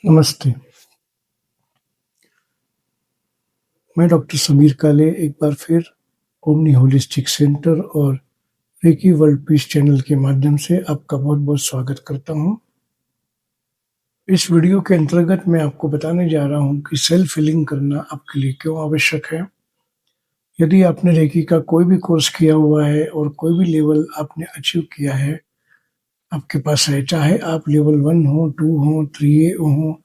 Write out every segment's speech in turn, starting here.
नमस्ते, मैं डॉक्टर समीर काले एक बार फिर ओमनी होलिस्टिक सेंटर और रेकी वर्ल्ड पीस चैनल के माध्यम से आपका बहुत-बहुत स्वागत करता हूँ। इस वीडियो के अंतर्गत मैं आपको बताने जा रहा हूँ कि सेल्फ हीलिंग करना आपके लिए क्यों आवश्यक है। यदि आपने रेकी का कोई भी कोर्स किया हुआ है और कोई भी लेवल आपने अचीव किया है, आपके पास है, चाहे आप लेवल 1 हो, 2 हो, 3A हो,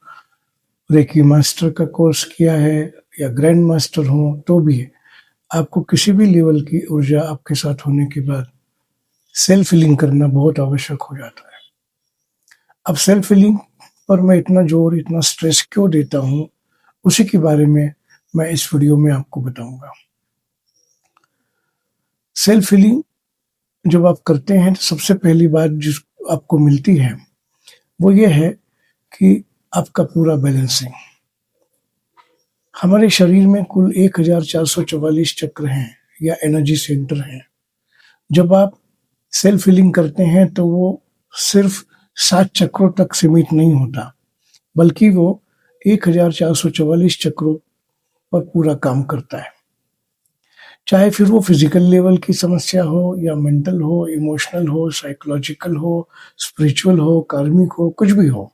रेकी मास्टर का कोर्स किया है या ग्रैंड मास्टर हो, तो भी आपको किसी भी लेवल की ऊर्जा आपके साथ होने के बाद सेल्फ हीलिंग करना बहुत आवश्यक हो जाता है। अब सेल्फ हीलिंग पर मैं इतना जोर, इतना स्ट्रेस क्यों देता हूँ, उसी के बारे में मैं इस वीडियो में आपको बताऊंगा। सेल्फ हीलिंग जब आप करते हैं तो सबसे पहली बात जिस आपको मिलती है वो ये है कि आपका पूरा बैलेंसिंग। हमारे शरीर में कुल 1444 चक्र हैं या एनर्जी सेंटर हैं। जब आप सेल्फ हीलिंग करते हैं तो वो सिर्फ 7 चक्रों तक सीमित नहीं होता, बल्कि वो 1444 चक्रों पर पूरा काम करता है। चाहे फिर वो फिजिकल लेवल की समस्या हो या मेंटल हो, इमोशनल हो, साइकोलॉजिकल हो, स्पिरिचुअल हो, कार्मिक हो, कुछ भी हो।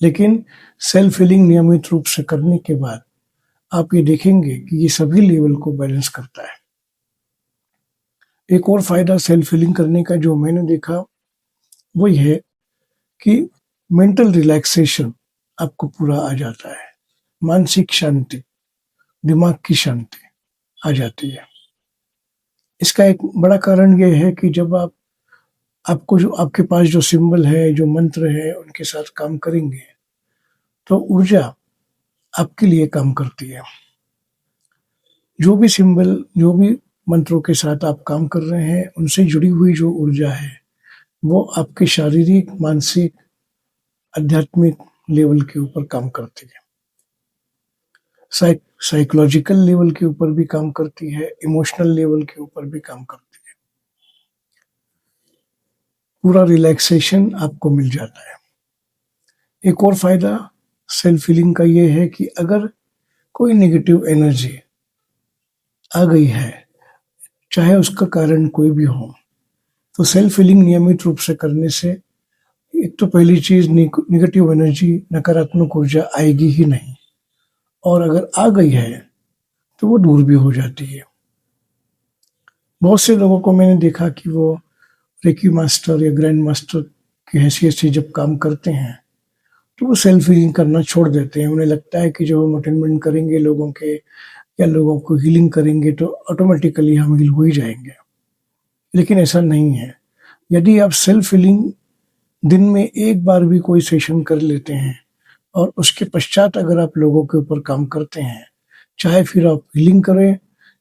लेकिन सेल्फ हीलिंग नियमित रूप से करने के बाद आप ये देखेंगे कि ये सभी लेवल को बैलेंस करता है। एक और फायदा सेल्फ हीलिंग करने का जो मैंने देखा वो ये है कि मेंटल रिलैक्सेशन आपको पूरा आ जाता है। मानसिक शांति, दिमाग की शांति आ जाती है। इसका एक बड़ा कारण ये है कि जब आपको जो आपके पास जो सिंबल है, जो मंत्र है, उनके साथ काम करेंगे, तो ऊर्जा आपके लिए काम करती है। जो भी सिंबल, जो भी मंत्रों के साथ आप काम कर रहे हैं, उनसे जुड़ी हुई जो ऊर्जा है, वो आपके शारीरिक, मानसिक, आध्यात्मिक लेवल के ऊपर काम करती है। साइकोलॉजिकल लेवल के ऊपर भी काम करती है, इमोशनल लेवल के ऊपर भी काम करती है। पूरा रिलैक्सेशन आपको मिल जाता है। एक और फायदा सेल्फ हीलिंग का ये है कि अगर कोई नेगेटिव एनर्जी आ गई है, चाहे उसका कारण कोई भी हो, तो सेल्फ हीलिंग नियमित रूप से करने से एक तो पहली चीज, नेगेटिव एनर्जी, नकारात्मक ऊर्जा आएगी ही नहीं, और अगर आ गई है तो वो दूर भी हो जाती है। बहुत से लोगों को मैंने देखा कि वो रेकी मास्टर या ग्रैंड मास्टर की हैसियत से जब काम करते हैं तो वो सेल्फ हीलिंग करना छोड़ देते हैं। उन्हें लगता है कि जब हम अटेंडमेंट करेंगे लोगों के या लोगों को हीलिंग करेंगे तो ऑटोमेटिकली हम हील हो ही जाएंगे। लेकिन ऐसा नहीं है। यदि आप सेल्फ हीलिंग दिन में एक बार भी कोई सेशन कर लेते हैं और उसके पश्चात अगर आप लोगों के ऊपर काम करते हैं, चाहे फिर आप हीलिंग करें,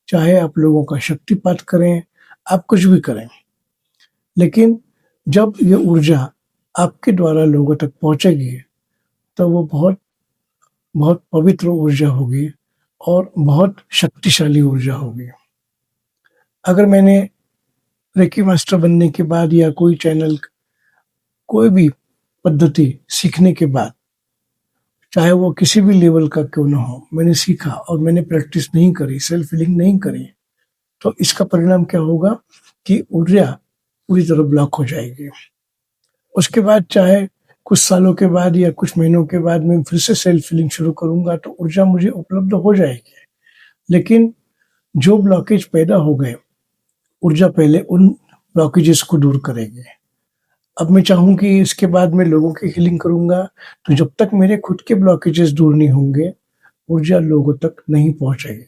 चाहे आप लोगों का शक्तिपात करें, आप कुछ भी करें, लेकिन जब ये ऊर्जा आपके द्वारा लोगों तक पहुंचेगी तो वो बहुत बहुत पवित्र ऊर्जा होगी और बहुत शक्तिशाली ऊर्जा होगी। अगर मैंने रेकी मास्टर बनने के बाद या कोई चैनल, कोई भी पद्धति सीखने के बाद, चाहे वो किसी भी लेवल का क्यों ना हो, मैंने सीखा और मैंने प्रैक्टिस नहीं करी, सेल्फ हीलिंग नहीं करी, तो इसका परिणाम क्या होगा कि ऊर्जा पूरी तरह ब्लॉक हो जाएगी। उसके बाद चाहे कुछ सालों के बाद या कुछ महीनों के बाद मैं फिर से सेल्फ हीलिंग शुरू करूंगा तो ऊर्जा मुझे उपलब्ध हो जाएगी। लेकिन जो ब्लॉकेज पैदा हो गए, ऊर्जा पहले उन ब्लॉकेजेस को दूर करेगी। अब मैं चाहूं कि इसके बाद मैं लोगों की हीलिंग करूंगा, तो जब तक मेरे खुद के ब्लॉकेजेस दूर नहीं होंगे, ऊर्जा लोगों तक नहीं पहुंचेगी।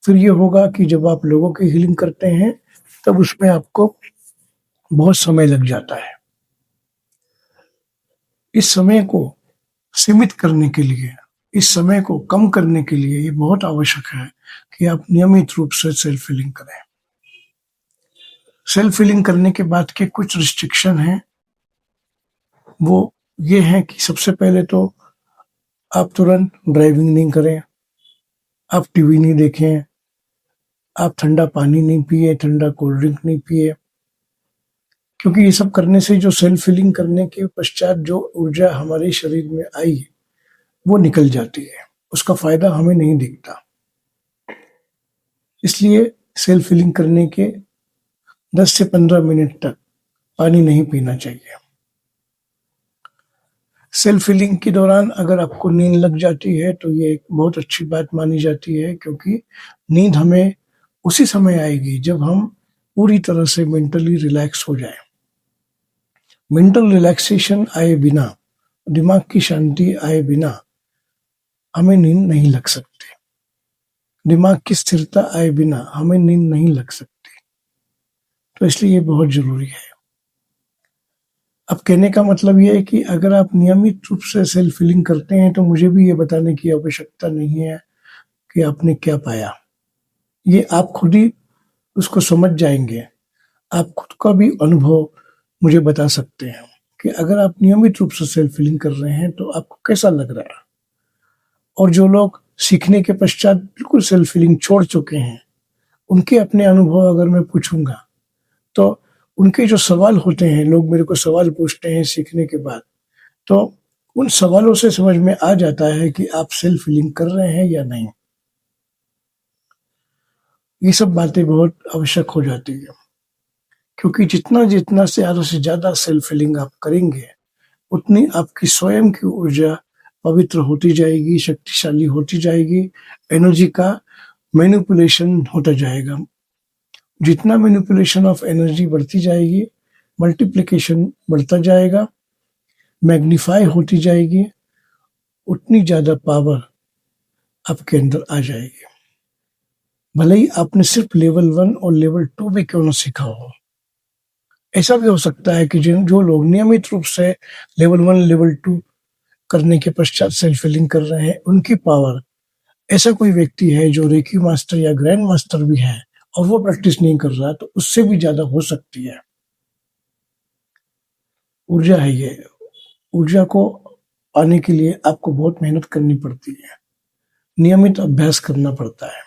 फिर ये होगा कि जब आप लोगों की हीलिंग करते हैं तब उसमें आपको बहुत समय लग जाता है। इस समय को सीमित करने के लिए, इस समय को कम करने के लिए ये बहुत आवश्यक है कि आप नियमित रूप से सेल्फ हीलिंग करें। सेल्फ हीलिंग करने के बाद के कुछ रिस्ट्रिक्शन हैं, वो ये हैं कि सबसे पहले तो आप तुरंत ड्राइविंग नहीं करें, आप टीवी नहीं देखें, आप ठंडा पानी नहीं पिए, ठंडा कोल्ड ड्रिंक नहीं पिए, क्योंकि ये सब करने से जो सेल्फ हीलिंग करने के पश्चात जो ऊर्जा हमारे शरीर में आई वो निकल जाती है, उसका फायदा हमें नहीं दिखता। इसलिए सेल्फ हीलिंग करने के 10 से 15 मिनट तक पानी नहीं पीना चाहिए। सेल्फ हीलिंग के दौरान अगर आपको नींद लग जाती है तो ये एक बहुत अच्छी बात मानी जाती है, क्योंकि नींद हमें उसी समय आएगी जब हम पूरी तरह से मेंटली रिलैक्स हो जाए। मेंटल रिलैक्सेशन आए बिना, दिमाग की शांति आए बिना हमें नींद नहीं लग सकती। दिमाग की स्थिरता आए बिना हमें नींद नहीं लग सकती। तो इसलिए ये बहुत जरूरी है। अब कहने का मतलब ये है कि अगर आप नियमित रूप से सेल्फ हीलिंग करते हैं तो मुझे भी ये बताने की आवश्यकता नहीं है कि आपने क्या पाया। ये आप खुद ही उसको समझ जाएंगे। आप खुद का भी अनुभव मुझे बता सकते हैं कि अगर आप नियमित रूप से सेल्फ हीलिंग कर रहे हैं तो आपको कैसा लग रहा है। और जो लोग सीखने के पश्चात बिल्कुल सेल्फ हीलिंग छोड़ चुके हैं, उनके अपने अनुभव अगर मैं पूछूंगा तो उनके जो सवाल होते हैं, लोग मेरे को सवाल पूछते हैं सीखने के बाद, तो उन सवालों से समझ में आ जाता है कि आप सेल्फ हीलिंग कर रहे हैं या नहीं। ये सब बातें बहुत आवश्यक हो जाती है, क्योंकि जितना जितना से ज्यादा सेल्फ हीलिंग आप करेंगे उतनी आपकी स्वयं की ऊर्जा पवित्र होती जाएगी, शक्तिशाली होती जाएगी, एनर्जी का मैनिपुलेशन होता जाएगा। जितना मैनिपुलेशन ऑफ एनर्जी बढ़ती जाएगी, मल्टीप्लिकेशन बढ़ता जाएगा, मैग्नीफाई होती जाएगी, उतनी ज्यादा पावर आपके अंदर आ जाएगी। भले ही आपने सिर्फ लेवल 1 और लेवल 2 भी क्यों ना सीखा हो। ऐसा भी हो सकता है कि जो लोग नियमित रूप से लेवल 1 लेवल 2 करने के पश्चात सेल्फ हीलिंग कर रहे हैं, उनकी पावर, ऐसा कोई व्यक्ति है जो रेकी मास्टर या ग्रैंड मास्टर भी है और वो प्रैक्टिस नहीं कर रहा, तो उससे भी ज्यादा हो सकती है। ऊर्जा है ये। ऊर्जा को पाने के लिए आपको बहुत मेहनत करनी पड़ती है, नियमित अभ्यास करना पड़ता है।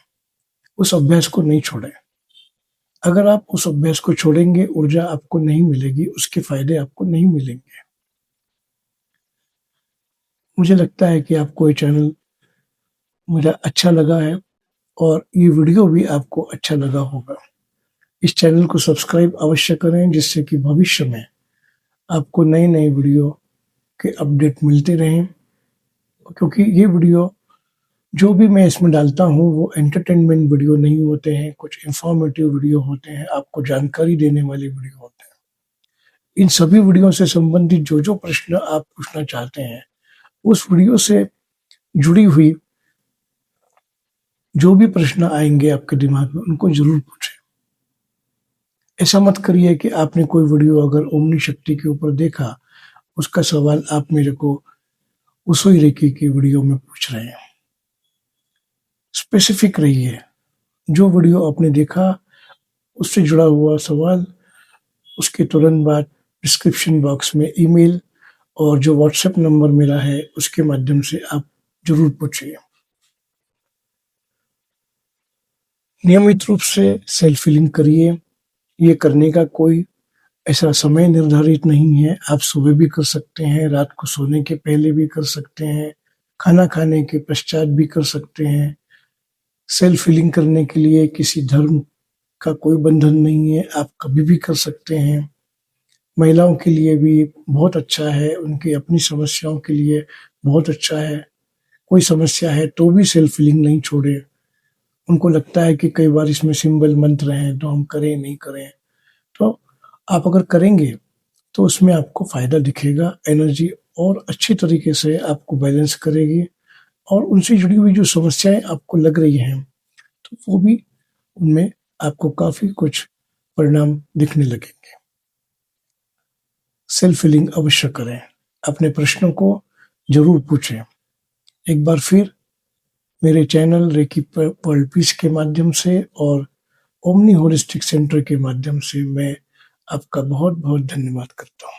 उस अभ्यास को नहीं छोड़ें। अगर आप उस अभ्यास को छोड़ेंगे, ऊर्जा आपको नहीं मिलेगी, उसके फायदे आपको नहीं मिलेंगे। मुझे लगता है कि आपको ये चैनल मुझे अच्छा लगा है और ये वीडियो भी आपको अच्छा लगा होगा। इस चैनल को सब्सक्राइब अवश्य करें, जिससे कि भविष्य में आपको नए नए वीडियो के अपडेट मिलते रहें। क्योंकि ये वीडियो जो भी मैं इसमें डालता हूँ वो एंटरटेनमेंट वीडियो नहीं होते हैं, कुछ इंफॉर्मेटिव वीडियो होते हैं, आपको जानकारी देने वाले वीडियो होते हैं। इन सभी वीडियो से संबंधित जो जो प्रश्न आप पूछना चाहते हैं, उस वीडियो से जुड़ी हुई जो भी प्रश्न आएंगे आपके दिमाग में, उनको जरूर पूछें। ऐसा मत करिए कि आपने कोई वीडियो अगर ओमनी शक्ति के ऊपर देखा, उसका सवाल आप मेरे को उसी रेकी की वीडियो में पूछ रहे हैं। स्पेसिफिक रहिए। जो वीडियो आपने देखा उससे जुड़ा हुआ सवाल उसके तुरंत बाद डिस्क्रिप्शन बॉक्स में ईमेल और जो व्हाट्सएप नंबर मेरा है उसके माध्यम से आप जरूर पूछिए। नियमित रूप से सेल्फ हीलिंग करिए। ये करने का कोई ऐसा समय निर्धारित नहीं है। आप सुबह भी कर सकते हैं, रात को सोने के पहले भी कर सकते हैं, खाना खाने के पश्चात भी कर सकते हैं। सेल्फ हीलिंग करने के लिए किसी धर्म का कोई बंधन नहीं है, आप कभी भी कर सकते हैं। महिलाओं के लिए भी बहुत अच्छा है, उनकी अपनी समस्याओं के लिए बहुत अच्छा है। कोई समस्या है तो भी सेल्फ हीलिंग नहीं छोड़े। उनको लगता है कि कई बार इसमें सिंबल मंत्र हैं तो हम करें नहीं करें, तो आप अगर करेंगे तो उसमें आपको फायदा दिखेगा। एनर्जी और अच्छी तरीके से आपको बैलेंस करेगी और उनसे जुड़ी हुई जो समस्याएं आपको लग रही हैं तो वो भी, उनमें आपको काफी कुछ परिणाम दिखने लगेंगे। सेल्फ हीलिंग अवश्य करें। अपने प्रश्नों को जरूर पूछें। एक बार फिर मेरे चैनल रेकी वर्ल्ड पीस के माध्यम से और ओमनी होलिस्टिक सेंटर के माध्यम से मैं आपका बहुत बहुत धन्यवाद करता हूँ।